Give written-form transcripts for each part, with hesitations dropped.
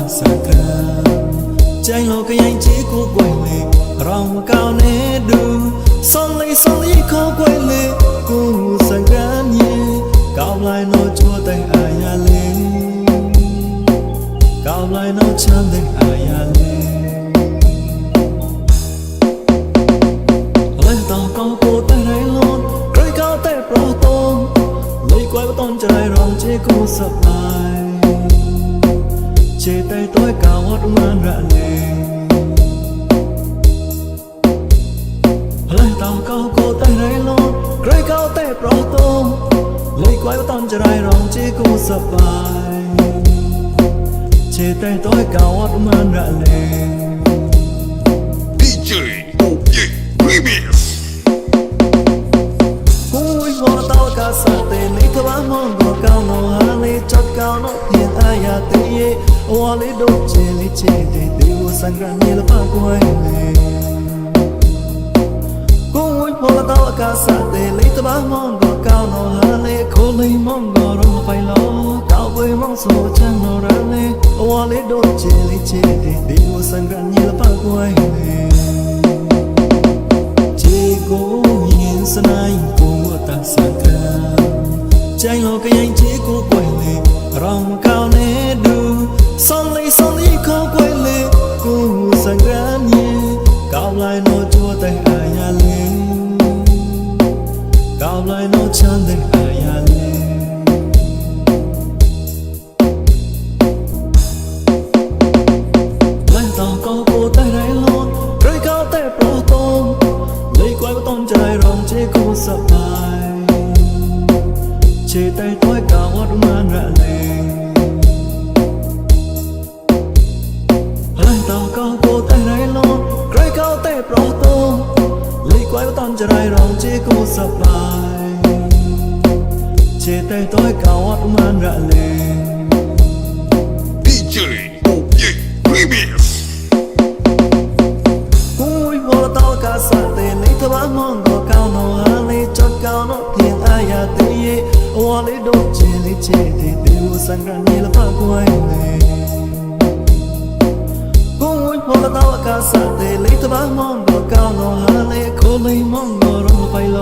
sakra chai lo cái anh chỉ cô quay lệ rong cao nè du song lấy khó quay lệ cô sakra nhé cao lại nó chua tay ai à lệ cao lại nó chăm tay ai à lệ lên tàu có cô tay này luôn rơi cao tay pro tôm lấy quay tôm trời rong chế cô sập lại chế tay tôi cao hót man rạ lệ lên tàu có cô tay này luôn rơi cao tay pro tôm lấy quay tôm trời rong chế cô sập lại chế tay tôi cao hót man rạ lệ DJ OJ Remix. Cúi hoa tao cả sa tê lấy cái bám mong gò cao nó hà lấy chót cao nó hiện ai à tê ye hoa lấy đốt chế lấy chế để tiêu sang gần như là ba quay lệ cúi hoa tao cả sa tê lấy cái bám mong gò cao nó hà lấy khô lấy mong gò rồi phải lo cao với mong số chân nó ra lệ hoa lấy đốt chế lấy chế để tiêu sang gần như là ba quay lệ cô nhìn sân anh của ta sakra chai lo cái anh chỉ cô quay lệ rong cao nè du song lấy khó quay lệ cô sakra nhé cao lại nó chua tay ai à lệ cao lại nó chăn tay ai à lệ lên tàu có cô tay này luôn rơi cao tay pro tôm lấy quay với tôm trời rong chế cô sập lại chế tay tôi cao hót man rạ lệ lên tàu có cô tay này luôn rơi cao tay pro tôm lấy quay với tôm trời rong chế cô sập lại chế tay tôi cao hót man rạ lệ DJ OJ Remix. cúi hoa tao cả sa tê lấy cái bám mong gò cao nó hà lấy chót cao nó hiện ai à tê ye hoa lấy đốt chế lấy chế để tiêu sang gần như là ba quay lệ cúi hoa tao cả sa tê lấy cái bám mong gò cao nó hà lấy khô lấy mong gò rồi phải lo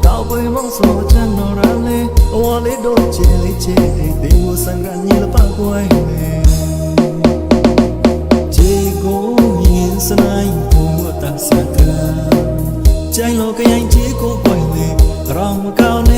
cao với mong số chân nó ra lệ hoa lấy đốt chế lấy chế để tiêu sang gần như là ba quay lệ chế cô nhìn sân anh của ta sakra chai lo cái anh chỉ cô quay lệ rong cao nè